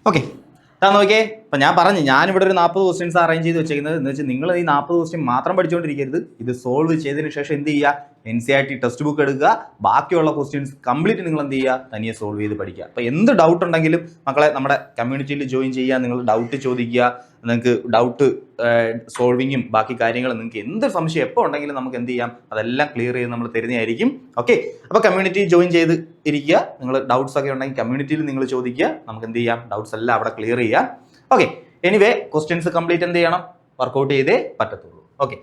Okay, നോക്കിയേ. അപ്പം ഞാൻ പറഞ്ഞു, ഞാനിവിടെ ഒരു 40 ക്വസ്റ്റ്യൻസ് അറേഞ്ച് ചെയ്ത് വെച്ചേക്കുന്നത് എന്ന് വെച്ചാൽ നിങ്ങൾ ഈ 40 ക്വസ്റ്റ്യൻ മാത്രം പഠിച്ചുകൊണ്ടിരിക്കരുത്. ഇത് സോൾവ് ചെയ്തതിന് ശേഷം എന്ത് ചെയ്യുക, NCERT ടെക്സ്റ്റ് ബുക്ക് എടുക്കുക, ബാക്കിയുള്ള ക്വസ്റ്റ്യൻസ് കംപ്ലീറ്റ് നിങ്ങൾ എന്ത് ചെയ്യുക, തനിയെ സോൾവ് ചെയ്ത് പഠിക്കുക. അപ്പോൾ എന്ത് ഡൗട്ട് ഉണ്ടെങ്കിലും മക്കളെ നമ്മുടെ കമ്മ്യൂണിറ്റിയിൽ ജോയിൻ ചെയ്യുക, നിങ്ങൾ ഡൗട്ട് ചോദിക്കുക. നിങ്ങൾക്ക് ഡൗട്ട് സോൾവിങ്ങും ബാക്കി കാര്യങ്ങളും നിങ്ങൾക്ക് എന്ത് സംശയം എപ്പോൾ ഉണ്ടെങ്കിലും നമുക്ക് എന്ത് ചെയ്യാം, അതെല്ലാം ക്ലിയർ ചെയ്ത് നമ്മൾ തരുന്നതായിരിക്കും. ഓക്കെ, അപ്പോൾ കമ്മ്യൂണിറ്റി ജോയിൻ ചെയ്ത് ഇരിക്കുക. നിങ്ങൾ ഡൗട്ട്സ് ഒക്കെ ഉണ്ടെങ്കിൽ കമ്മ്യൂണിറ്റിയിൽ നിങ്ങൾ ചോദിക്കുക, നമുക്ക് എന്ത് ചെയ്യാം, ഡൗട്ട്സ് എല്ലാം അവിടെ ക്ലിയർ ചെയ്യാം. ഓക്കെ, എനിവേ ക്വസ്റ്റ്യൻസ് കംപ്ലീറ്റ് എന്ത് ചെയ്യണം, വർക്കൗട്ട് ചെയ്തേ പറ്റത്തുള്ളൂ. ഓക്കെ,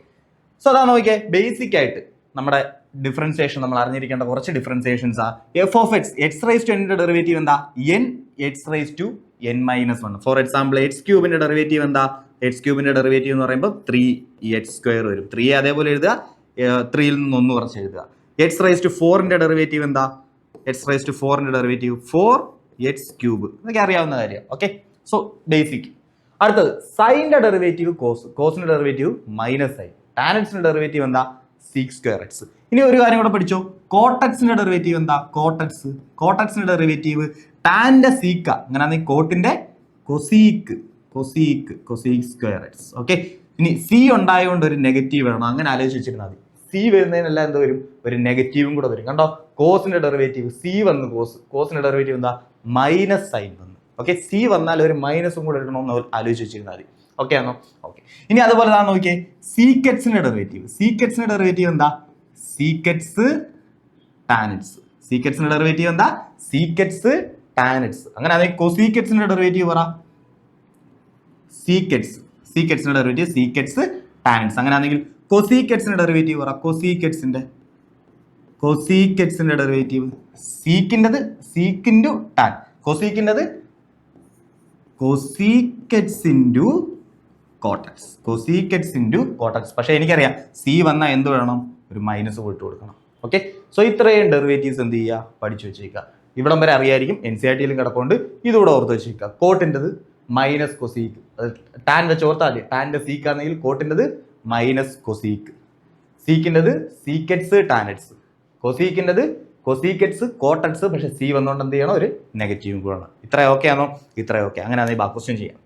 സോ അതാ നോക്കിയേ, ബേസിക് ആയിട്ട് നമ്മുടെ ഡിഫറൻസിയേഷൻ നമ്മൾ അറിഞ്ഞിരിക്കേണ്ട കുറച്ച് ഡിഫറൻസിയേഷൻസ് ആ. F of x, x raise to എൻ്റെ ഡെറിവേറ്റീവ് എന്താ, n x raise to n-1. For example x ക്യൂബിന്റെ ഡെറിവേറ്റീവ് എന്താ, എക്സ് ക്യൂബിന്റെ ഡെറിവേറ്റീവ് എന്ന് പറയുമ്പോൾ 3x² വരും. 3 അതേപോലെ എഴുതുക, 3ൽ നിന്ന് 1 കുറച്ച് എഴുതുക. എക്സ് റൈസ് ടു 4ന്റെ ഡെറിവേറ്റീവ് എന്താ, എക്സ് റൈസ് ടു 4ന്റെ ഡെറിവേറ്റീവ് 4x³ എന്നൊക്കെ അറിയാവുന്ന കാര്യം. Okay, so basic. അടുത്തത് സൈൻ്റെ ഡെറിവേറ്റീവ് കോസ്, കോസിന്റെ ഡെറിവേറ്റീവ് -sin, ടാനറ്റ്സിന്റെ ഡെറിവേറ്റീവ് എന്താ sec²x. ഇനി ഒരു കാര്യം കൂടെ പഠിച്ചോ, കോട്ടക്സിന്റെ ഡെറിവേറ്റീവ് എന്താ, കോട്ടക്സ്, കോട്ടക്സിന്റെ ഡെറിവേറ്റീവ് ടാന്റെ സീക്ക, അങ്ങനെ കോട്ടിന്റെ കൊസീക്ക്, കൊസീക്ക് കൊസീക്²x. ഓക്കെ, ഇനി സി ഉണ്ടായതുകൊണ്ട് ഒരു നെഗറ്റീവ് വേണം, അങ്ങനെ ആലോചിച്ച് വെച്ചിരുന്നാൽ മതി. സി വരുന്നതിനെല്ലാം എന്ത് വരും, ഒരു നെഗറ്റീവും കൂടെ വരും. കണ്ടോ, കോസിന്റെ ഡെറിവേറ്റീവ് സി വന്ന് കോസിന്റെ ഡെറിവേറ്റീവ് എന്താ -sin വന്നു. ഓക്കെ, സി വന്നാൽ ഒരു മൈനസും കൂടെ എടുക്കണമെന്ന് ആലോചിച്ച് വെച്ചിരുന്നാൽ മതി. ഓക്കെ ആണോ? ഓക്കെ, ഇനി അതുപോലെ താ നോക്കിയേ, സീക്കറ്റ്സിന്റെ ഡെറിവേറ്റീവ്, സീക്കറ്റ്സിന്റെ ഡെറിവേറ്റീവ് എന്താ, സീക്കറ്റ്സ് ടാനറ്റ്സ്, സീക്കറ്റ്സിന്റെ ഡെറിവേറ്റീവ് എന്താ, സീക്കറ്റ്സ് ടാനറ്റ്സ്. അങ്ങനെ അതെ, കൊസീക്കറ്റ്സിന്റെ ഡെറിവേറ്റീവ് പറ, സീക്കറ്റ്സ്, സീക്കറ്റ്സിന്റെ ഡെറിവേറ്റീവ് സീക്കറ്റ്സ് ടാനറ്റ്സ്. അങ്ങനെ ആണെങ്കിൽ കൊസീക്കറ്റ്സിന്റെ ഡെറിവേറ്റീവ് പറ, കൊസീക്കറ്റ്സിന്റെ, കൊസീക്കറ്റ്സിന്റെ ഡെറിവേറ്റീവ് സീക്കിൻ്റെത് സീക്ക് ഇൻറ്റു ടാൻ, കൊസീക്കിൻ്റെത് cosec x into cot x, cosec x into cot x. പക്ഷേ എനിക്കറിയാം സി വന്നാൽ എന്ത് വേണം, ഒരു മൈനസ് പോയിട്ട് കൊടുക്കണം. ഓക്കെ, സോ ഇത്രയും ഡെറിവേറ്റീവ്സ് എന്ത് ചെയ്യുക, പഠിച്ചു വെച്ചേക്കുക. ഇവിടം വരെ അറിയായിരിക്കും, NCERTയിലും കിടപ്പുണ്ട്, ഇതുകൂടെ ഓർത്ത് വെച്ചേക്കുക. കോട്ടിൻ്റെത് മൈനസ് കൊസീക്ക്, അത് ടാൻ വെച്ച് ഓർത്താൽ മതി. ടാൻ്റെ സീക്ക് ആണെങ്കിൽ കോട്ടിൻ്റെത് മൈനസ് കൊസീക്ക്, സീക്കിൻ്റെത് സീക്കറ്റ്സ് ടാനറ്റ്സ്, കൊസീക്കിൻ്റെത് കൊസീക്കറ്റ്സ് കോട്ടക്സ്. പക്ഷേ സി വന്നുകൊണ്ട് എന്ത് ചെയ്യണം, ഒരു നെഗറ്റീവും കൂടെ. ഇത്ര ഓക്കെ ആണോ? ഇത്ര ഓക്കെ. അങ്ങനെ ആണെങ്കിൽ ക്വസ്റ്റ്യൻ ചെയ്യാം.